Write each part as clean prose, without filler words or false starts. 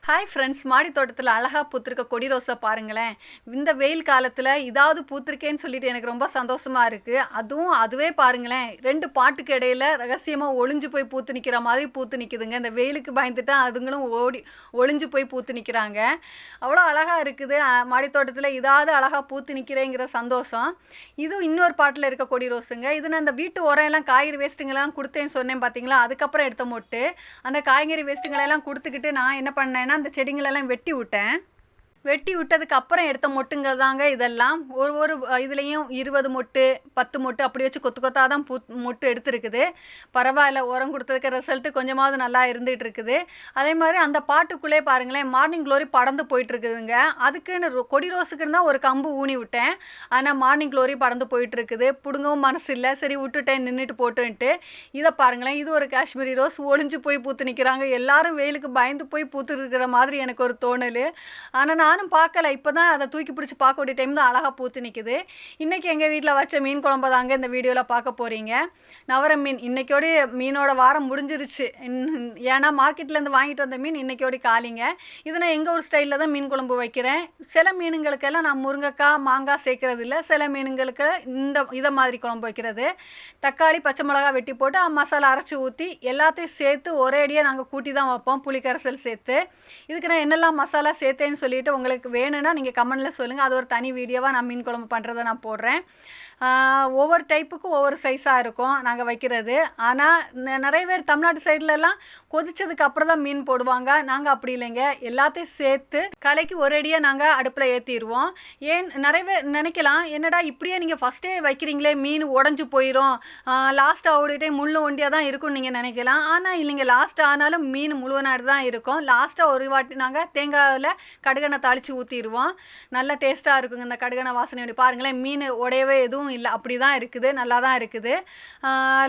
Hi friends, மாடி தோட்டத்தில் அழகாக பூத்திருக்க கொடி ரோஸை பாருங்களேன். இந்த வெயில் காலத்தில் இதாவது பூத்திருக்கேன்னு சொல்லிட்டு எனக்கு ரொம்ப சந்தோஷமாக இருக்குது. அதுவே பாருங்களேன், 2 பாட்டுக்கு இடையில ரகசியமாக ஒளிஞ்சு போய் பூத்து நிற்கிற மாதிரி பூத்து நிற்குதுங்க. இந்த வெயிலுக்கு பயந்துட்டு அதுங்களும் ஒளிஞ்சு போய் பூத்து நிற்கிறாங்க. அவ்வளோ அழகாக இருக்குது. மாடி தோட்டத்தில் இதாவது அழகாக பூத்து நிற்கிறேங்கிற சந்தோஷம். இது இன்னொரு பாட்டில் இருக்க கொடி ரோஸுங்க. இது நான் இந்த வீட்டு உரம் எல்லாம் காய்கறி வேஸ்ட்டுங்கெல்லாம் கொடுத்தேன்னு சொன்னேன் பார்த்தீங்களா, அதுக்கப்புறம் எடுத்த மொட்டு. அந்த காய்கறி வேஸ்ட்டுங்களெல்லாம் கொடுத்துக்கிட்டு நான் என்ன பண்ணேன்னா அந்த செடிங்களெல்லாம் வெட்டி விட்டதுக்கு அப்புறம் எடுத்த மொட்டுங்கள் தாங்க இதெல்லாம். ஒரு இதுலேயும் 20 மொட்டு 10 மொட்டு அப்படி வச்சு கொத்து கொத்தாக தான் மொட்டு எடுத்துருக்குது. பரவாயில்ல, உரம் கொடுத்ததுக்கு ரிசல்ட்டு கொஞ்சமாவது நல்லா இருந்துகிட்டு இருக்குது. அதே மாதிரி அந்த பாட்டுக்குள்ளே பாருங்களேன், மார்னிங் க்ளோரி படர்ந்து போயிட்டுருக்குதுங்க. அதுக்குன்னு கொடி ரோஸுக்குன்னு தான் ஒரு கம்பு ஊனி விட்டேன். ஆனால் மார்னிங் க்ளோரி படர்ந்து போயிட்டுருக்குது. பிடுங்கவும் மனசு இல்லை, சரி விட்டுட்டேன், நின்றுட்டு போட்டுன்ட்டு. இதை பாருங்களேன், இது ஒரு காஷ்மீரி ரோஸ் ஒளிஞ்சு போய் பூத்து நிற்கிறாங்க. எல்லாரும் வெயிலுக்கு பயந்து போய் பூத்து இருக்கிற மாதிரி எனக்கு ஒரு தோணல். ஆனால் நானும் பார்க்கல, இப்போ தான் அதை தூக்கி பிடிச்சி பார்க்கக்கூடிய டைம் தான் அழகாக பூத்து நிற்குது. இன்றைக்கி எங்கள் வீட்டில் வச்ச மீன் குழம்பு தாங்க இந்த வீடியோவில் பார்க்க போகிறீங்க. நவர மீன் இன்றைக்கோடு மீனோட வாரம் முடிஞ்சிருச்சு. ஏன்னா மார்க்கெட்லேருந்து வாங்கிட்டு வந்த மீன் இன்றைக்கோடு காலிங்க. இது நான் எங்கள் ஒரு ஸ்டைலில் தான் மீன் குழம்பு வைக்கிறேன். சில மீனுங்களுக்கெல்லாம் நான் முருங்கைக்காய் மாங்காய் சேர்க்கறது இல்லை. சில மீனுங்களுக்கு இதை மாதிரி குழம்பு வைக்கிறது. தக்காளி பச்சை மிளகா வெட்டி போட்டு மசாலா அரைச்சி ஊற்றி எல்லாத்தையும் சேர்த்து ஒரே அடியாக நாங்கள் கூட்டி தான் வைப்போம், புளி கரைசல் சேர்த்து. இதுக்கு நான் என்னெல்லாம் மசாலா சேர்த்தேன்னு சொல்லிவிட்டு உங்களுக்கு வேணும்னா நீங்கள் கமெண்டில் சொல்லுங்கள். அது ஒரு தனி வீடியோவாக நான் மீன் குழம்பு பண்ணுறதை நான் போடுறேன். ஒவ்வொரு டைப்புக்கும் ஒவ்வொரு சைஸாக இருக்கும் நாங்கள் வைக்கிறது. ஆனால் நிறைய பேர் தமிழ்நாட்டு சைட்லலாம் கொதிச்சதுக்கு அப்புறம் தான் மீன் போடுவாங்க. நாங்கள் அப்படி இல்லைங்க, எல்லாத்தையும் சேர்த்து கலைக்கு ஒரேடியாக நாங்கள் அடுப்பில் ஏற்றிடுவோம். ஏன் நிறைய பேர் நினைக்கலாம், என்னடா இப்படியே நீங்கள் ஃபஸ்ட்டே வைக்கிறீங்களே, மீன் உடஞ்சி போயிடும், லாஸ்ட்டாக ஓடிட்டே முள்ளு ஒண்டியாக தான் இருக்கும்னு நீங்கள் நினைக்கலாம். ஆனால் இல்லைங்க, லாஸ்ட்டாக ஆனாலும் மீன் முழுவனாடு தான் இருக்கும். லாஸ்ட்டாக ஒரு வாட்டி நாங்கள் தேங்காயில் கடுகெண்ணெய் தாளித்து ஊற்றிடுவோம். நல்ல டேஸ்ட்டாக இருக்குங்க இந்த கடுகெண்ணெய் வாசனை. பாருங்களேன், மீன் உடையவே எதுவும் இல்லை, அப்படி தான் இருக்குது, நல்லா தான் இருக்குது.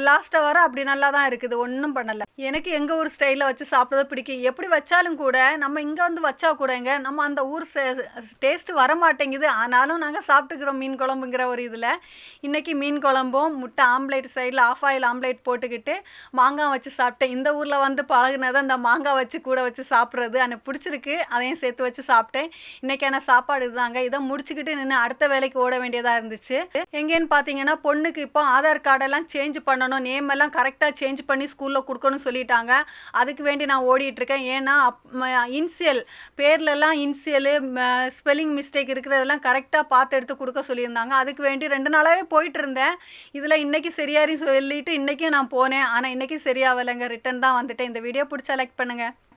லாஸ்ட்டாக வர அப்படி நல்லா தான் இருக்குது, ஒன்றும் பண்ணலை. எனக்கு எங்கள் ஊர் ஸ்டைலில் வச்சு சாப்பிட்றது பிடிக்கும். எப்படி வச்சாலும் கூட நம்ம இங்கே வந்து வச்சா கூடங்க நம்ம அந்த ஊர் டேஸ்ட்டு வர மாட்டேங்குது. ஆனாலும் நாங்கள் சாப்பிட்டுக்கிறோம் மீன் குழம்புங்கிற ஒரு இதில். இன்றைக்கி மீன் குழம்பும் முட்டை ஆம்லேட், சைடில் ஆஃப் ஆயில் ஆம்லேட் போட்டுக்கிட்டு மாங்காய் வச்சு சாப்பிட்டேன். இந்த ஊரில் வந்து பழகுனதை அந்த மாங்காய் வச்சு கூட வச்சு சாப்பிட்றது எனக்கு பிடிச்சிருக்கு. அதையும் சேர்த்து வச்சு சாப்பிட்டேன். இன்றைக்கான சாப்பாடு இதுதாங்க. இதை முடிச்சுக்கிட்டு நின்று அடுத்த வேலைக்கு ஓட வேண்டியதாக இருந்துச்சு. எங்கேன்னு பார்த்தீங்கன்னா, பொண்ணுக்கு இப்போ ஆதார் கார்டெல்லாம் சேஞ்ச் பண்ணணும், நேம் எல்லாம் கரெக்டாக சேஞ்ச் பண்ணி ஸ்கூலில் கொடுக்கணும்னு சொல்லிட்டாங்க. அதுக்கு வேண்டி நான் ஓடிட்டுருக்கேன். ஏன்னா இன்சியல் பேர்லெல்லாம் இன்சியலு ஸ்பெல்லிங் மிஸ்டேக் இருக்கிறதெல்லாம் கரெக்டாக பார்த்து எடுத்து கொடுக்க சொல்லியிருந்தாங்க. அதுக்கு வேண்டி 2 நாளாகவே போயிட்டு இருந்தேன். இதில் இன்றைக்கி சரியாரின்னு சொல்லிட்டு இன்றைக்கும் நான் போனேன். ஆனால் இன்றைக்கி சரியாகலைங்க, ரிட்டன் தான் வந்துட்டேன். இந்த வீடியோ பிடிச்சா லைக் பண்ணுங்கள்.